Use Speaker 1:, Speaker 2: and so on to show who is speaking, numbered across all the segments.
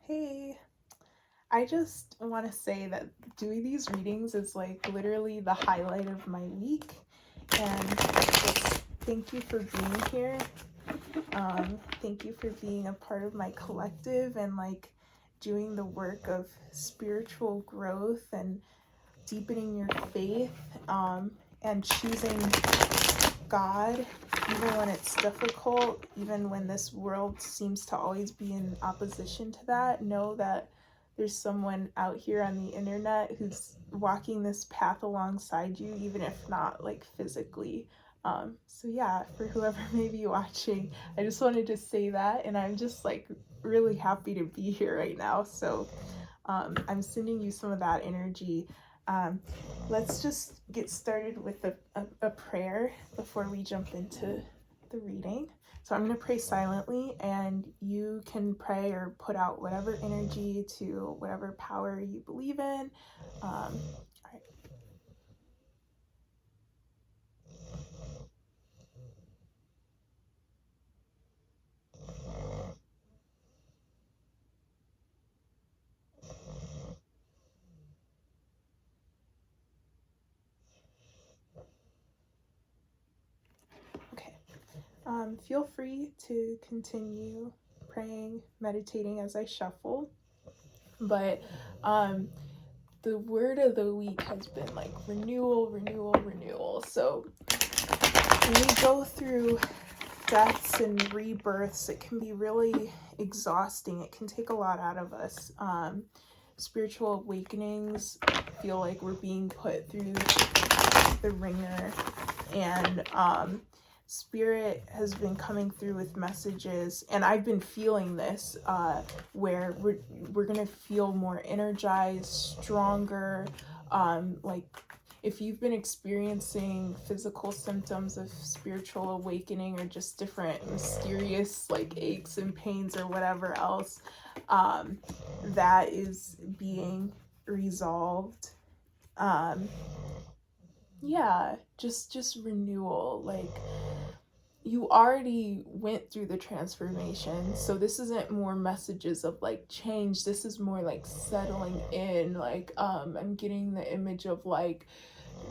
Speaker 1: Hey, I just want to say that doing these readings is like literally the highlight of my week. And just thank you for being here. Thank you for being a part of my collective and like doing the work of spiritual growth and deepening your faith, and choosing God even when it's difficult, even when this world seems to always be in opposition to that. Know that there's someone out here on the internet who's walking this path alongside you, even if not like physically. So yeah, for whoever may be watching, I just wanted to say that, and I'm just like really happy to be here right now. So I'm sending you some of that energy. Um, let's just get started with a prayer before we jump into the reading. So I'm going to pray silently, and you can pray or put out whatever energy to whatever power you believe in. All right. Okay. Feel free to continue praying, meditating as I shuffle. But the word of the week has been like renewal, renewal, renewal. So when we go through deaths and rebirths, it can be really exhausting. It can take a lot out of us. Spiritual awakenings feel like we're being put through the ringer, and Spirit has been coming through with messages, and I've been feeling this, where we're gonna feel more energized, stronger. Like if you've been experiencing physical symptoms of spiritual awakening or just different mysterious like aches and pains or whatever else, that is being resolved. Um, yeah, just renewal. Like you already went through the transformation, so this isn't more messages of like change. This is more like settling in. Like I'm getting the image of like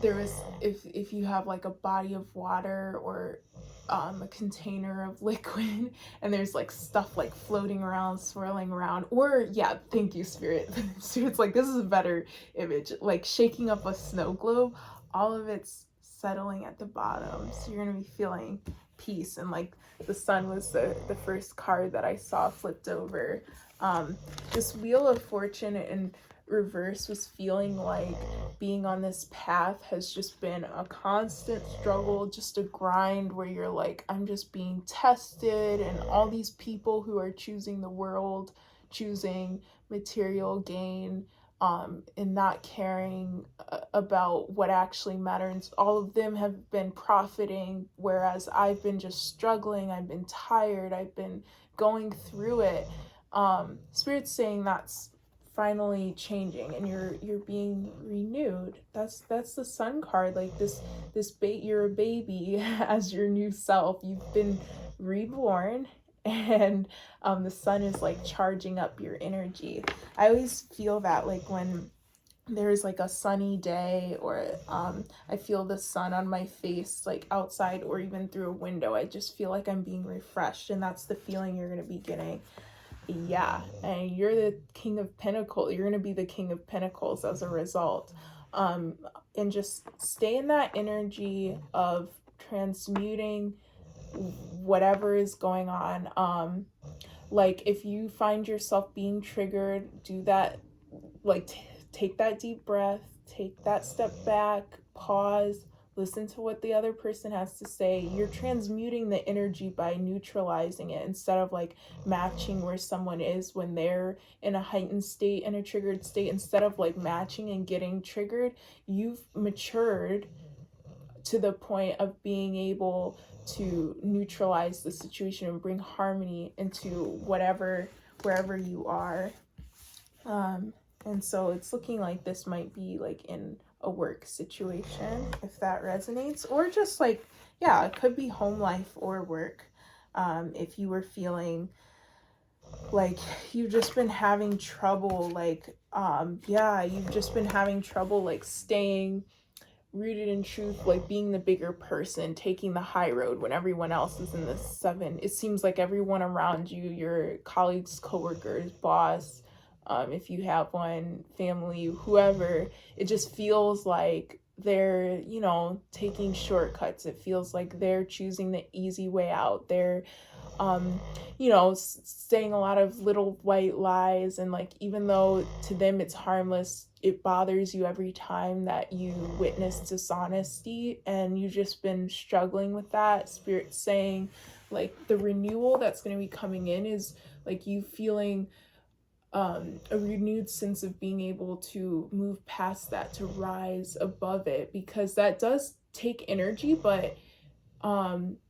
Speaker 1: there is, if you have like a body of water or a container of liquid, and there's like stuff like floating around, swirling around, or yeah, thank you, Spirit. Spirit's like, this is a better image, like shaking up a snow globe. All of it's settling at the bottom, so you're gonna be feeling peace. And like the sun was the first card that I saw flipped over. This Wheel of Fortune in reverse was feeling like being on this path has just been a constant struggle, just a grind where you're like, I'm just being tested, and all these people who are choosing the world, choosing material gain, and not caring about what actually matters. All of them have been profiting, whereas I've been just struggling. I've been tired. I've been going through it. Spirit's saying that's finally changing, and you're being renewed. That's the sun card. Like you're a baby as your new self. You've been reborn, and the sun is like charging up your energy. I always feel that like when there's like a sunny day, or I feel the sun on my face like outside or even through a window, I just feel like I'm being refreshed, and that's the feeling you're going to be getting. Yeah, and you're the King of Pentacles. You're going to be the King of Pentacles as a result. um and just stay in that energy of transmuting whatever is going on. Like if you find yourself being triggered, do that, like take that deep breath, take that step back, pause, listen to what the other person has to say. You're transmuting the energy by neutralizing it, instead of like matching where someone is when they're in a heightened state, in a triggered state. Instead of like matching and getting triggered, you've matured to the point of being able to neutralize the situation and bring harmony into wherever you are. And so it's looking like this might be like in a work situation, if that resonates, or just like, yeah, it could be home life or work. If you were feeling like you've just been having trouble, like you've just been having trouble like staying rooted in truth, like being the bigger person, taking the high road when everyone else is in the seven. It seems like everyone around you, your colleagues, coworkers, boss, if you have one, family, whoever, it just feels like they're, taking shortcuts. It feels like they're choosing the easy way out. They're um saying a lot of little white lies, and like even though to them it's harmless, it bothers you every time that you witness dishonesty, and you've just been struggling with that. Spirit saying like the renewal that's going to be coming in is like you feeling a renewed sense of being able to move past that, to rise above it, because that does take energy, but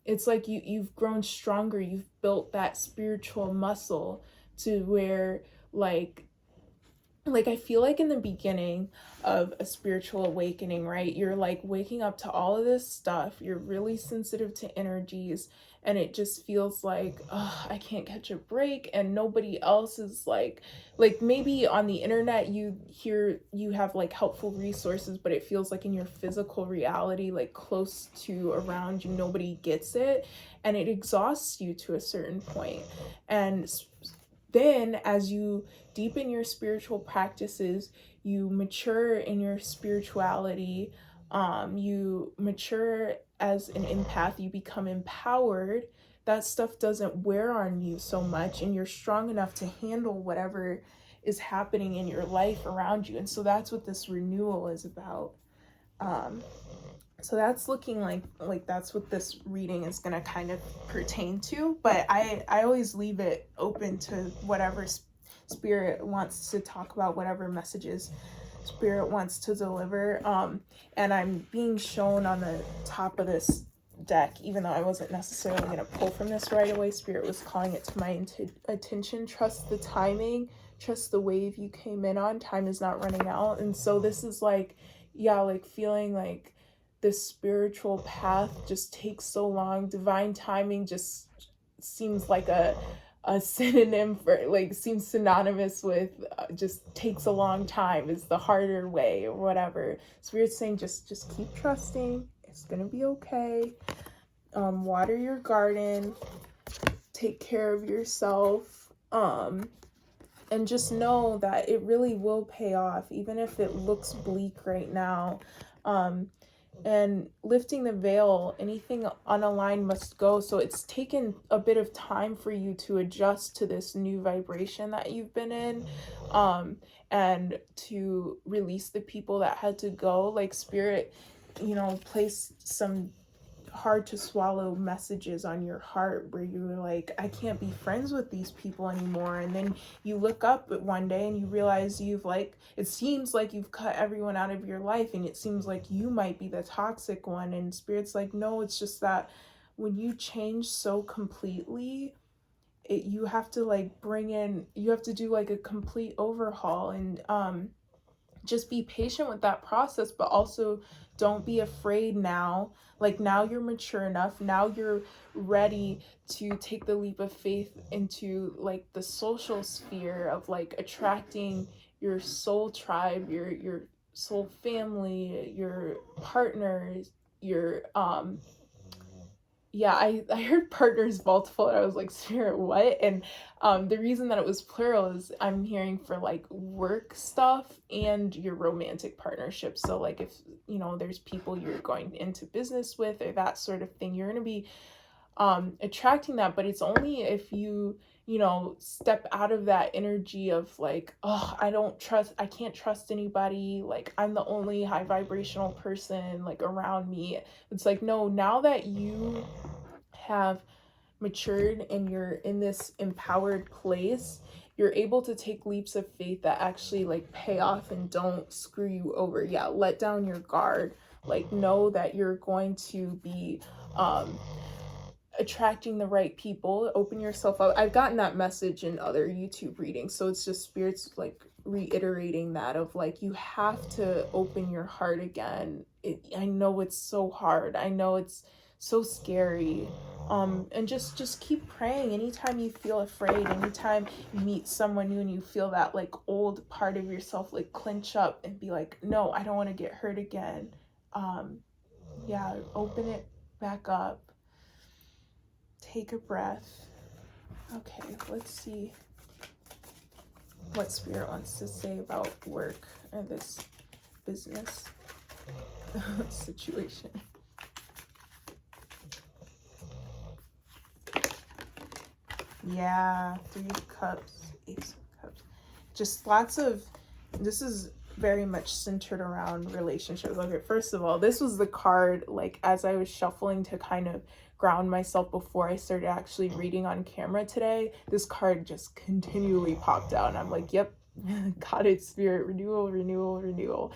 Speaker 1: it's like you've grown stronger, you've built that spiritual muscle to where like I feel like in the beginning of a spiritual awakening, right, you're like waking up to all of this stuff, you're really sensitive to energies, and it just feels like, oh, I can't catch a break, and nobody else is like maybe on the internet you have like helpful resources, but it feels like in your physical reality, like close to around you, nobody gets it, and it exhausts you to a certain point. And then as you deepen your spiritual practices, you mature in your spirituality, you mature as an empath, you become empowered. That stuff doesn't wear on you so much, and you're strong enough to handle whatever is happening in your life around you. And so that's what this renewal is about. Um, so that's looking like that's what this reading is going to kind of pertain to, but I always leave it open to whatever spirit wants to talk about, whatever messages spirit wants to deliver. And I'm being shown on the top of this deck, even though I wasn't necessarily going to pull from this right away, spirit was calling it to my attention. Trust the timing, trust the wave you came in on, time is not running out. And so this is like, yeah, like feeling like this spiritual path just takes so long. Divine timing just seems like a synonym for, like, seems synonymous with just takes a long time, is the harder way or whatever. Spirit's saying just keep trusting, it's gonna be okay. Water your garden, take care of yourself, and just know that it really will pay off, even if it looks bleak right now. And lifting the veil, anything unaligned must go. So it's taken a bit of time for you to adjust to this new vibration that you've been in, and to release the people that had to go. Like spirit, placed some hard to swallow messages on your heart where you were like, I can't be friends with these people anymore. And then you look up at one day and you realize it seems like you've cut everyone out of your life, and it seems like you might be the toxic one. And spirit's like, no, it's just that when you change so completely, you have to you have to do like a complete overhaul. And just be patient with that process, but also don't be afraid now. Like now you're mature enough, now you're ready to take the leap of faith into like the social sphere of like attracting your soul tribe, your soul family, your partners, your yeah, I heard partners multiple, and I was like, spirit, what? And the reason that it was plural is I'm hearing for like work stuff and your romantic partnership. So like if there's people you're going into business with or that sort of thing, you're going to be attracting that. But it's only if you step out of that energy of like, oh, I can't trust anybody, like I'm the only high vibrational person like around me. It's like, no, now that you have matured and you're in this empowered place, you're able to take leaps of faith that actually like pay off and don't screw you over. Yeah, let down your guard, like know that you're going to be attracting the right people. Open yourself up. I've gotten that message in other YouTube readings, so it's just spirits like reiterating that of like, you have to open your heart again. I know it's so hard, I know it's so scary. And just keep praying anytime you feel afraid, anytime you meet someone new and you feel that like old part of yourself like clench up and be like, no, I don't want to get hurt again. um yeah, open it back up, take a breath. Okay, let's see what Spirit wants to say about work or this business situation. Yeah, Three of Cups, Ace of Cups. Just lots of, this is very much centered around relationships. Okay, first of all, this was the card, like, as I was shuffling to kind of ground myself before I started actually reading on camera today, this card just continually popped out. And I'm like, yep, got it, Spirit. Renewal, renewal, renewal.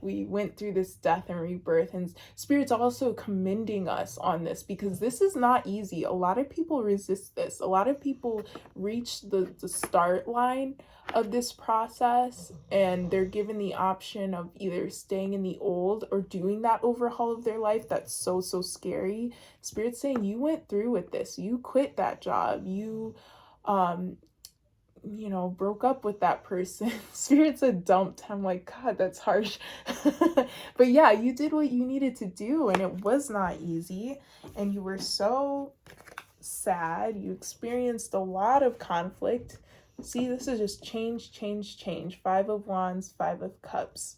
Speaker 1: We went through this death and rebirth, and Spirit's also commending us on this because this is not easy. A lot of people resist this. A lot of people reach the start line of this process and they're given the option of either staying in the old or doing that overhaul of their life. That's so scary. Spirit's saying you went through with this. You quit that job. You broke up with that person. Spirit said dumped. I'm like, God, that's harsh. But yeah, you did what you needed to do, and it was not easy. And you were so sad. You experienced a lot of conflict. See, this is just change, change, change. 5 of Wands, 5 of Cups.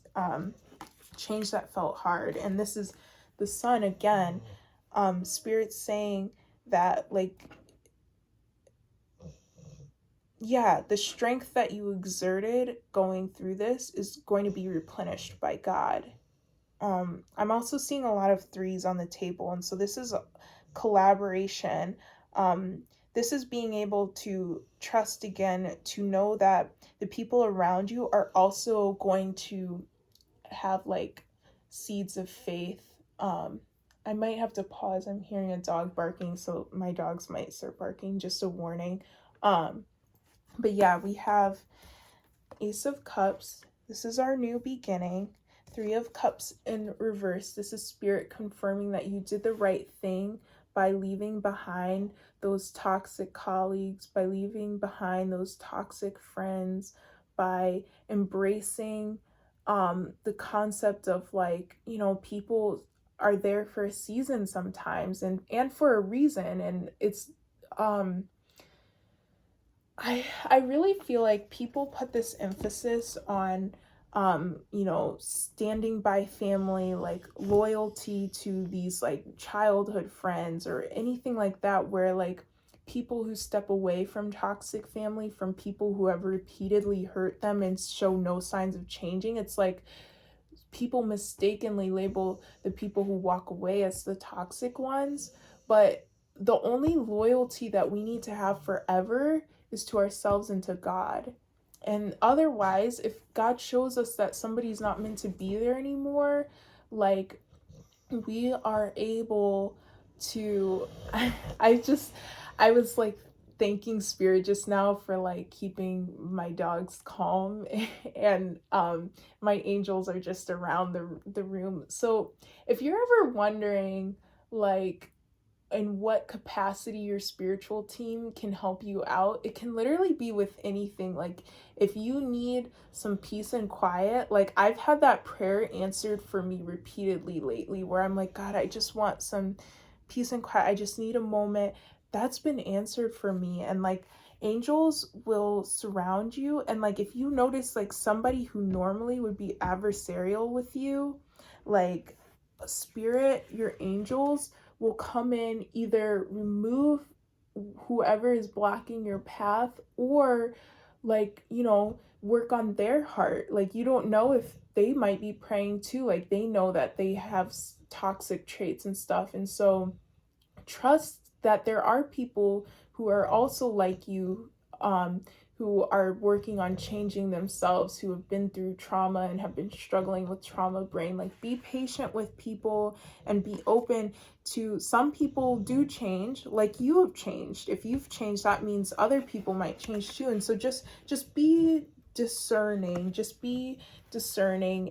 Speaker 1: Change that felt hard. And this is the Sun again. Spirit's saying that, like, yeah, the strength that you exerted going through this is going to be replenished by God. I'm also seeing a lot of 3s on the table, and so this is a collaboration. This is being able to trust again, to know that the people around you are also going to have like seeds of faith. I might have to pause. I'm hearing a dog barking, so my dogs might start barking, just a warning. But yeah, we have Ace of Cups. This is our new beginning. 3 of Cups in reverse. This is Spirit confirming that you did the right thing by leaving behind those toxic colleagues, by leaving behind those toxic friends, by embracing the concept of, like, people are there for a season sometimes and for a reason. And it's I really feel like people put this emphasis on standing by family, like loyalty to these like childhood friends or anything like that, where like people who step away from toxic family, from people who have repeatedly hurt them and show no signs of changing, it's like people mistakenly label the people who walk away as the toxic ones. But the only loyalty that we need to have forever is to ourselves and to God. And otherwise, if God shows us that somebody's not meant to be there anymore, like, we are able to I was like thanking Spirit just now for like keeping my dogs calm. And my angels are just around the room. So if you're ever wondering, like, in what capacity your spiritual team can help you out, it can literally be with anything. Like, if you need some peace and quiet, like, I've had that prayer answered for me repeatedly lately, where I'm like, God, I just want some peace and quiet. I just need a moment. That's been answered for me. And like, angels will surround you. And like, if you notice like somebody who normally would be adversarial with you, like, Spirit, your angels will come in, either remove whoever is blocking your path, or like, work on their heart. Like, you don't know if they might be praying too. Like, they know that they have toxic traits and stuff. And so trust that there are people who are also like you, who are working on changing themselves, who have been through trauma and have been struggling with trauma brain. Like, be patient with people and be open to, some people do change, like you have changed. If you've changed, that means other people might change too. And so just be discerning,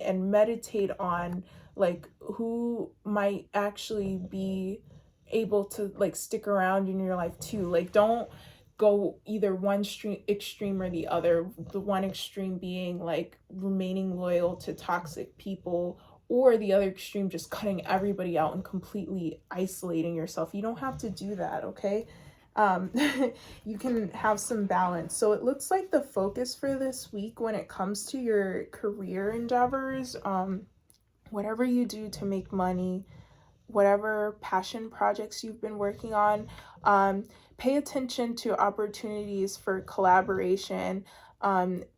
Speaker 1: and meditate on like who might actually be able to like stick around in your life too. Like don't go either one extreme or the other. The one extreme being like remaining loyal to toxic people, or the other extreme just cutting everybody out and completely isolating yourself. You don't have to do that, okay? um you can have some balance. So it looks like the focus for this week when it comes to your career endeavors, whatever you do to make money, whatever passion projects you've been working on, pay attention to opportunities for collaboration.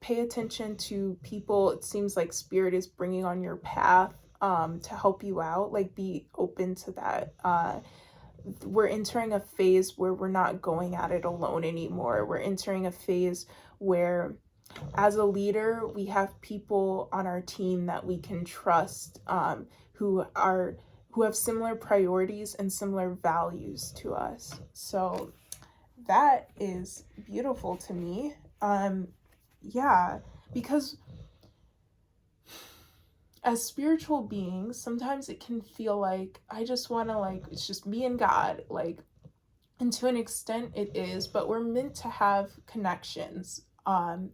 Speaker 1: Pay attention to people it seems like spirit is bringing on your path to help you out. Like be open to that. We're entering a phase where we're not going at it alone anymore. We're entering a phase where as a leader, we have people on our team that we can trust, who have similar priorities and similar values to us. So that is beautiful to me. Yeah, because as spiritual beings, sometimes it can feel like I just want to like it's just me and God, like, and to an extent it is, but we're meant to have connections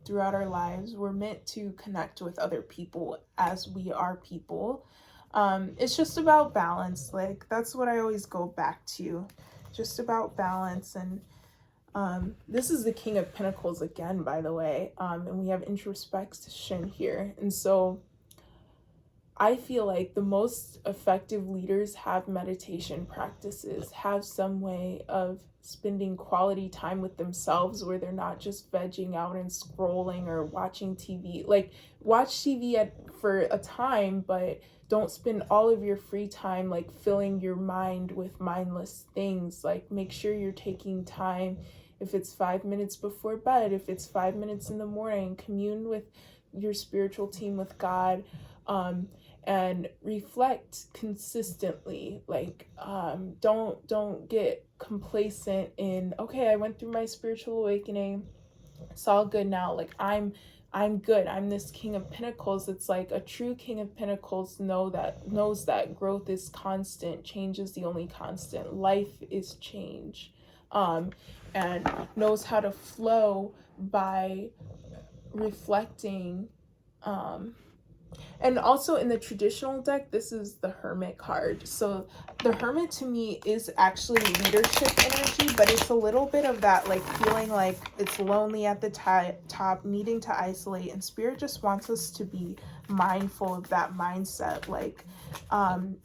Speaker 1: throughout our lives. We're meant to connect with other people as we are people. It's just about balance. Like that's what I always go back to, just about balance. And this is the King of Pentacles again, by the way, and we have introspection here. And so I feel like the most effective leaders have meditation practices, have some way of spending quality time with themselves where they're not just vegging out and scrolling or watching TV. Like, watch TV for a time, but don't spend all of your free time like filling your mind with mindless things. Like, make sure you're taking time. If it's 5 minutes before bed, if it's 5 minutes in the morning, commune with your spiritual team, with God. And reflect consistently. Like don't get complacent in, okay, I went through my spiritual awakening, it's all good now, like I'm good, I'm this King of Pentacles. It's like a true King of Pentacles knows that growth is constant, change is the only constant, life is change, and knows how to flow by reflecting. And also in the traditional deck, this is the Hermit card. So the Hermit to me is actually leadership energy, but it's a little bit of that like feeling like it's lonely at the top, needing to isolate. And Spirit just wants us to be mindful of that mindset. Like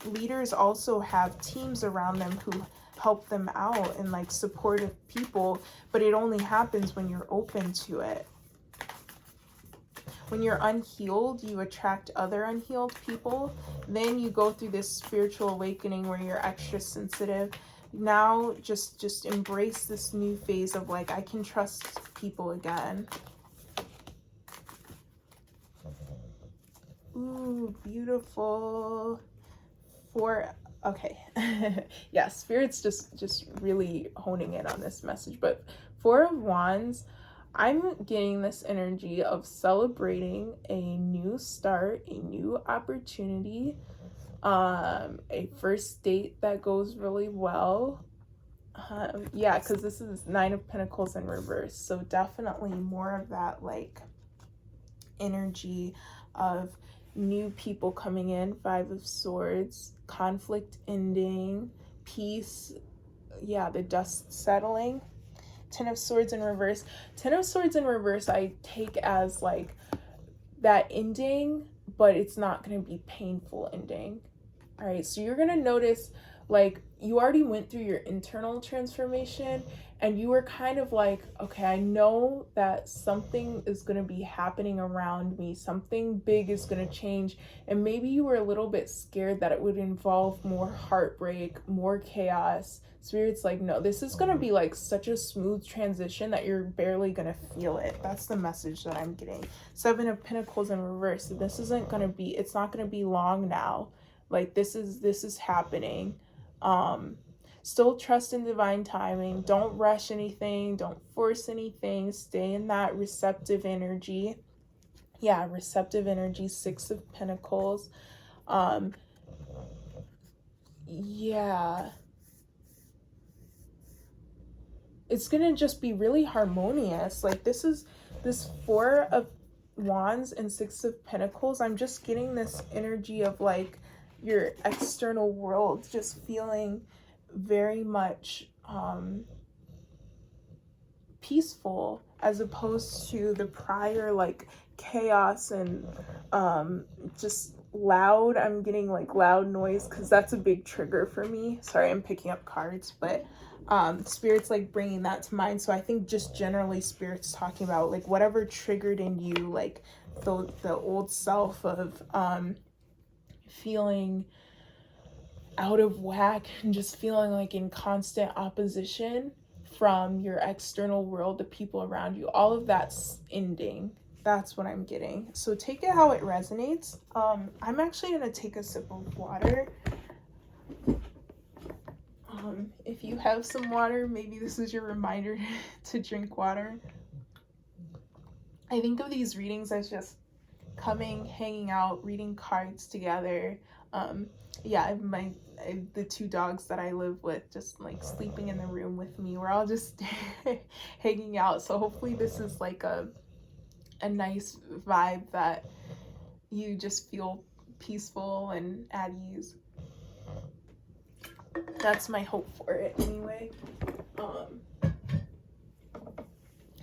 Speaker 1: leaders also have teams around them who help them out and like supportive people, but it only happens when you're open to it. When you're unhealed, you attract other unhealed people. Then you go through this spiritual awakening where you're extra sensitive. Now just embrace this new phase of like, I can trust people again. Ooh, beautiful. Okay. Yeah, Spirit's just really honing in on this message. But Four of Wands, I'm getting this energy of celebrating a new start, a new opportunity, a first date that goes really well. Yeah, because this is Nine of Pentacles in reverse. So definitely more of that like energy of new people coming in. Five of Swords, conflict ending, peace. Yeah, the dust settling. Ten of Swords in reverse. Ten of Swords in reverse I take as like that ending, but it's not going to be painful ending. All right, so you're going to notice like you already went through your internal transformation and you were kind of like, okay, I know that something is going to be happening around me. Something big is going to change. And maybe you were a little bit scared that it would involve more heartbreak, more chaos. Spirit's like, no, this is going to be like such a smooth transition that you're barely going to feel it. That's the message that I'm getting. Seven of Pentacles in reverse. This isn't going to be, it's not going to be long now. Like this is happening. Still trust in divine timing. Don't rush anything. Don't force anything. Stay in that receptive energy. Yeah, receptive energy. Six of Pentacles. Yeah. it's gonna just be really harmonious. Like this 4 of Wands and 6 of Pentacles, I'm just getting this energy of like your external world just feeling very much peaceful, as opposed to the prior like chaos and just loud. I'm getting like loud noise because that's a big trigger for me. Sorry, I'm picking up cards, but spirit's like bringing that to mind. So I think just generally spirit's talking about like whatever triggered in you, like the old self of feeling out of whack and just feeling like in constant opposition from your external world, the people around you. All of that's ending. That's what I'm getting. So take it how it resonates. I'm actually gonna take a sip of water. If you have some water, maybe this is your reminder to drink water. I think of these readings as just coming, hanging out, reading cards together. Yeah, the 2 dogs that I live with just like sleeping in the room with me. We're all just hanging out. So hopefully this is like a nice vibe that you just feel peaceful and at ease. That's my hope for it anyway.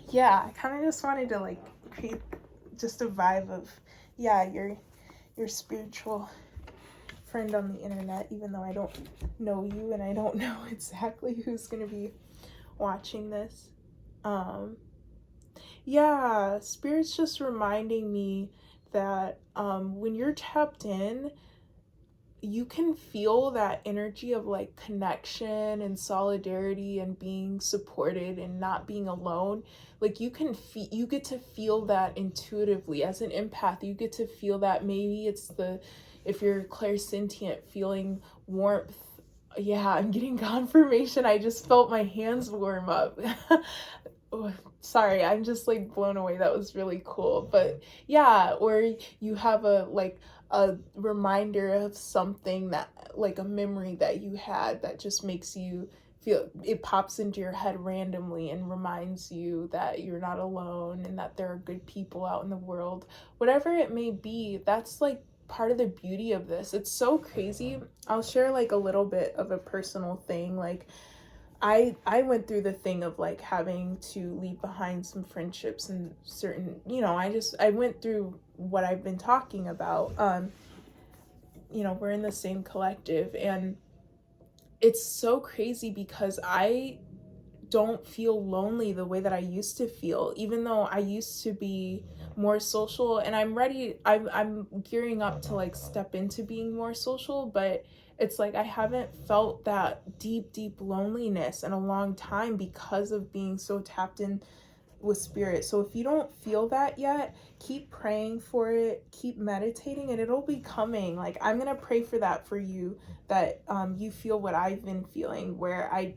Speaker 1: Yeah, I kind of just wanted to like create just a vibe of, yeah, your spiritual friend on the internet, even though I don't know you and I don't know exactly who's gonna be watching this. Yeah, spirit's just reminding me that when you're tapped in, you can feel that energy of like connection and solidarity and being supported and not being alone. Like you get to feel that intuitively. As an empath, you get to feel that. Maybe it's if you're clairsentient, feeling warmth. Yeah, I'm getting confirmation. I just felt my hands warm up. Oh, sorry, I'm just like blown away. That was really cool. But yeah, or you have a reminder of something, that like a memory that you had that just makes you feel, it pops into your head randomly and reminds you that you're not alone and that there are good people out in the world. Whatever it may be, that's like part of the beauty of this. It's so crazy. I'll share like a little bit of a personal thing. Like I went through the thing of like having to leave behind some friendships and certain, I went through what I've been talking about. We're in the same collective, and it's so crazy because I don't feel lonely the way that I used to feel, even though I used to be more social, and I'm gearing up to like step into being more social, but it's like I haven't felt that deep loneliness in a long time because of being so tapped in with spirit. So if you don't feel that yet, keep praying for it, keep meditating, and it'll be coming. Like I'm gonna pray for that for you, that you feel what I've been feeling, where I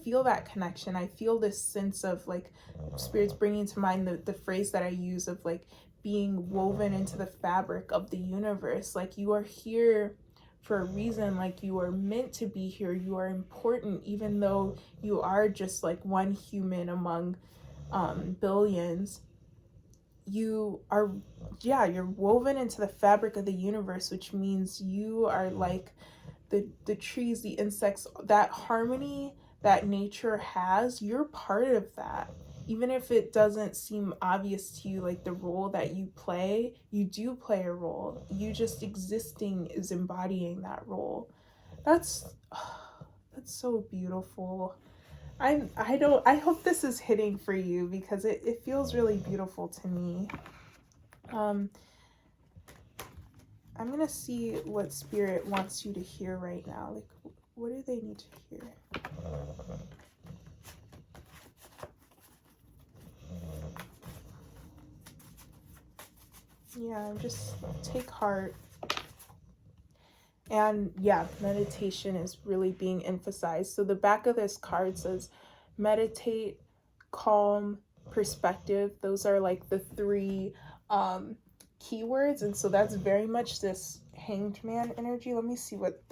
Speaker 1: feel that connection. I feel this sense of like spirit's bringing to mind the phrase that I use of like being woven into the fabric of the universe. Like you are here for a reason. Like you are meant to be here. You are important, even though you are just like one human among billions. You're woven into the fabric of the universe, which means you are like the trees, the insects, that harmony that nature has. You're part of that. Even if it doesn't seem obvious to you, like the role that you play, you do play a role. You just existing is embodying that role. That's so beautiful. I hope this is hitting for you, because it feels really beautiful to me. I'm gonna see what spirit wants you to hear right now. Like, what do they need to hear? Yeah, just take heart. And yeah, meditation is really being emphasized. So the back of this card says meditate, calm, perspective. Those are like the 3 keywords. And so that's very much this Hanged Man energy. Let me see what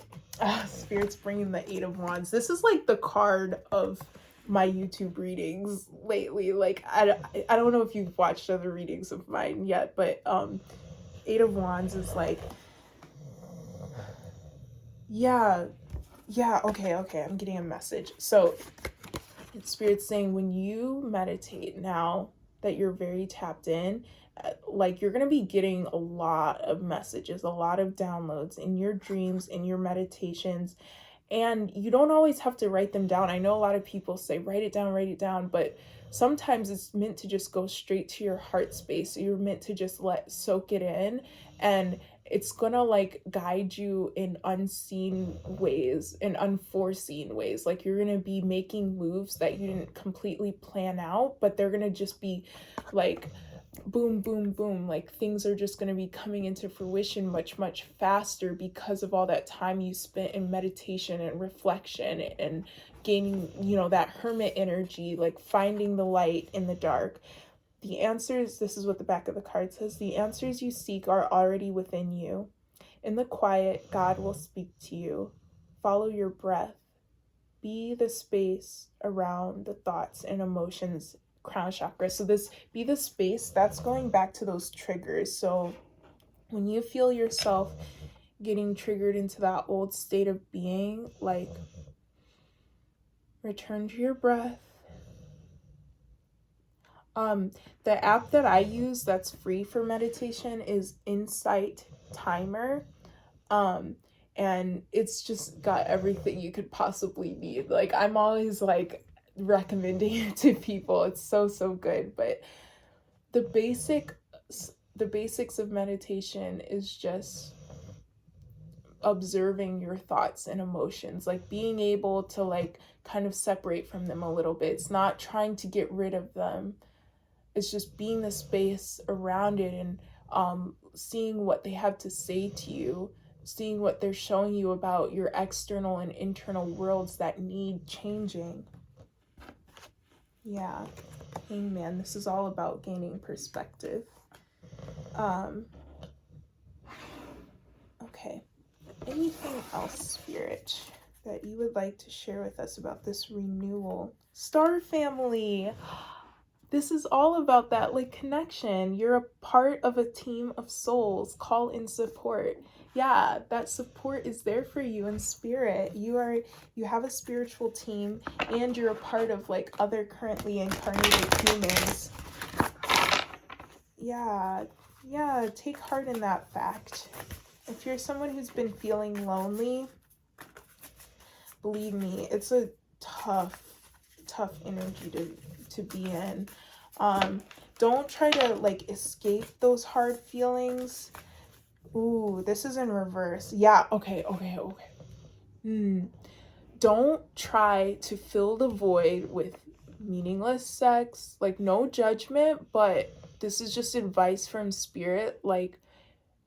Speaker 1: Spirit's bringing. The 8 of Wands. This is like the card of my YouTube readings lately. Like, I don't know if you've watched other readings of mine yet, but Eight of Wands is like, yeah, okay, I'm getting a message. So Spirit's saying when you meditate now that you're very tapped in, like you're going to be getting a lot of messages, a lot of downloads in your dreams, in your meditations. And you don't always have to write them down. I know a lot of people say, write it down, but sometimes it's meant to just go straight to your heart space. You're meant to just soak it in, and it's gonna like guide you in unseen ways, in unforeseen ways. Like you're gonna be making moves that you didn't completely plan out, but they're gonna just be like boom, boom, boom. Like things are just going to be coming into fruition much, much faster because of all that time you spent in meditation and reflection and gaining, that hermit energy, like finding the light in the dark. The answers, this is what the back of the card says, the answers you seek are already within you. In the quiet, God will speak to you. Follow your breath. Be the space around the thoughts and emotions, crown chakra. So this be the space, that's going back to those triggers. So when you feel yourself getting triggered into that old state of being, like return to your breath. The app that I use that's free for meditation is Insight Timer. And it's just got everything you could possibly need. Like I'm always like recommending it to people. It's so good. But the basics of meditation is just observing your thoughts and emotions, like being able to like kind of separate from them a little bit. It's not trying to get rid of them. It's just being the space around it and seeing what they have to say to you, seeing what they're showing you about your external and internal worlds that need changing. Yeah, Hangman, this is all about gaining perspective. Okay, anything else, Spirit, that you would like to share with us about this renewal? Star family, this is all about that like connection. You're a part of a team of souls. Call in support. Yeah, that support is there for you in spirit. You have a spiritual team, and you're a part of like other currently incarnated humans. Yeah, take heart in that fact. If you're someone who's been feeling lonely, believe me, it's a tough energy to be in. Don't try to like escape those hard feelings. Ooh, this is in reverse. Yeah, okay. Don't try to fill the void with meaningless sex. Like, no judgment, but this is just advice from spirit. Like,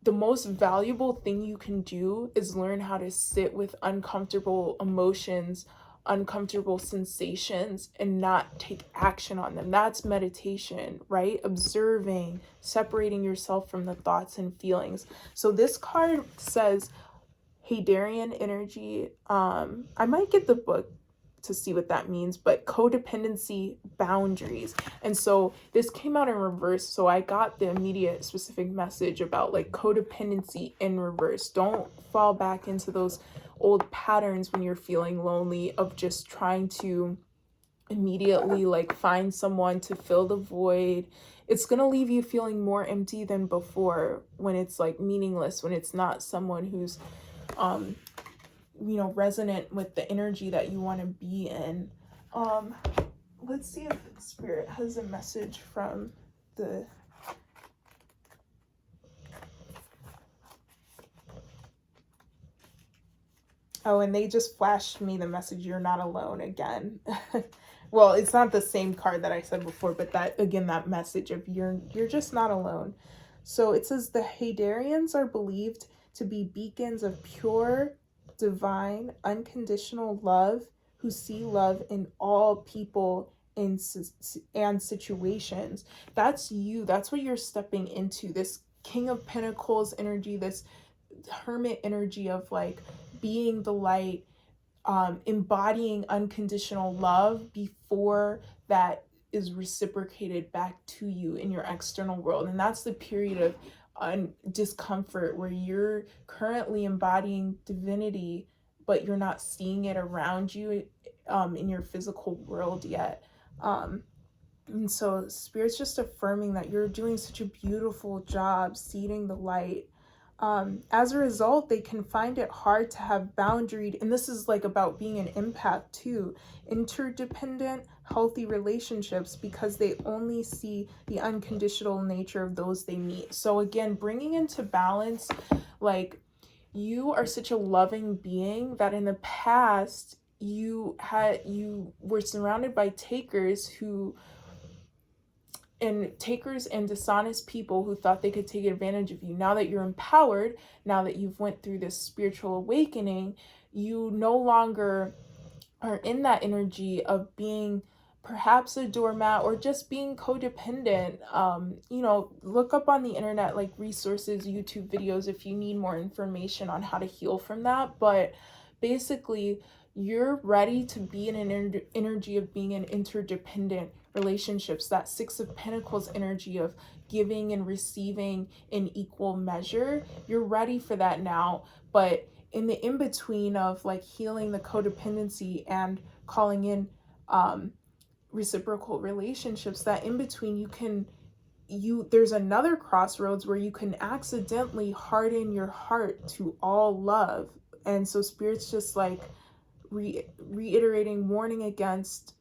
Speaker 1: the most valuable thing you can do is learn how to sit with uncomfortable emotions, uncomfortable sensations, and not take action on them. That's meditation, right? Observing, separating yourself from the thoughts and feelings. So this card says Hadarian energy. I might get the book to see what that means, but codependency boundaries. And so this came out in reverse, so I got the immediate specific message about like codependency in reverse. Don't fall back into those old patterns when you're feeling lonely of just trying to immediately like find someone to fill the void. It's gonna leave you feeling more empty than before when it's like meaningless, when it's not someone who's resonant with the energy that you want to be in. Let's see if Spirit has a message from the and they just flashed me the message, you're not alone again. Well, it's not the same card that I said before, but that message of you're just not alone. So it says the Hadarians are believed to be beacons of pure, divine, unconditional love, who see love in all people and situations. That's you. That's what you're stepping into. This King of Pentacles energy, this Hermit energy of like being the light, embodying unconditional love before that is reciprocated back to you in your external world. And that's the period of discomfort where you're currently embodying divinity, but you're not seeing it around you in your physical world yet. And so Spirit's just affirming that you're doing such a beautiful job seeding the light. As a result, they can find it hard to have boundaried, and this is like about being an empath too, interdependent, healthy relationships, because they only see the unconditional nature of those they meet. So again, bringing into balance, like, you are such a loving being that in the past you were surrounded by takers and dishonest people who thought they could take advantage of you. Now that you're empowered, now that you've went through this spiritual awakening, you no longer are in that energy of being perhaps a doormat or just being codependent. Look up on the internet, like, resources, YouTube videos, if you need more information on how to heal from that. But basically, you're ready to be in an energy of being in interdependent relationships, that Six of Pentacles energy of giving and receiving in equal measure. You're ready for that now. But in the in-between of like healing the codependency and calling in reciprocal relationships, that in between there's another crossroads where you can accidentally harden your heart to all love. And so Spirit's just like reiterating, warning against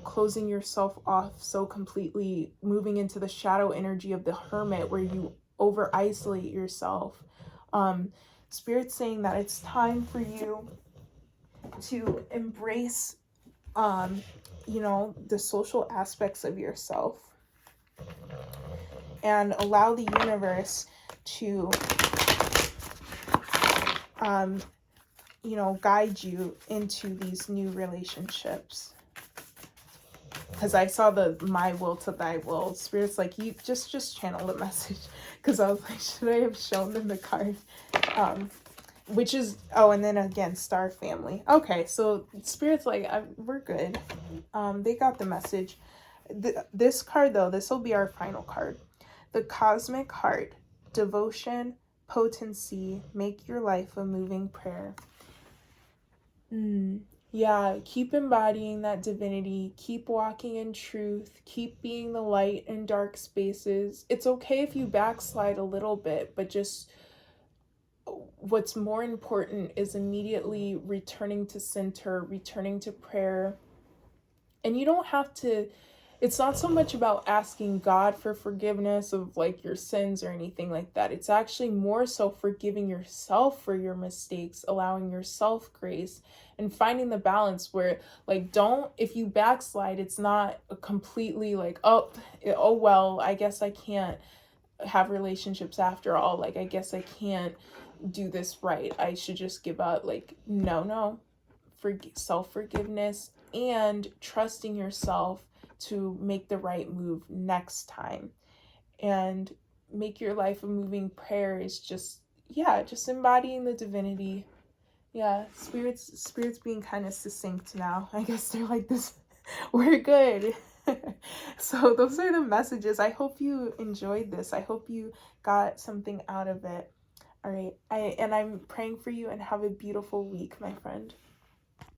Speaker 1: closing yourself off so completely, moving into the shadow energy of the hermit where you over isolate yourself. Spirit's saying that it's time for you to embrace the social aspects of yourself and allow the universe to guide you into these new relationships. Because I saw the my will to thy will. Spirit's like, you just channel the message. Because I was like, should I have shown them the card? Which is, and then again, Star Family. Okay, so Spirit's like, we're good. They got the message. This card, though, this will be our final card. The Cosmic Heart. Devotion, potency, make your life a moving prayer. Yeah, keep embodying that divinity, keep walking in truth, keep being the light in dark spaces. It's okay if you backslide a little bit, but just what's more important is immediately returning to center, returning to prayer. And you don't have to, it's not so much about asking God for forgiveness of like your sins or anything like that. It's actually more so forgiving yourself for your mistakes, allowing yourself grace, and finding the balance where, like, if you backslide, it's not a completely like, oh well, I guess I can't have relationships after all. Like, I guess I can't do this right. I should just give up. Like, no. Self-forgiveness and trusting yourself to make the right move next time, and make your life a moving prayer is just embodying the divinity. Spirits being kind of succinct now. I guess they're like this. We're good. So those are the messages. I hope you enjoyed this. I hope you got something out of it. All right. I'm praying for you, and have a beautiful week, my friend.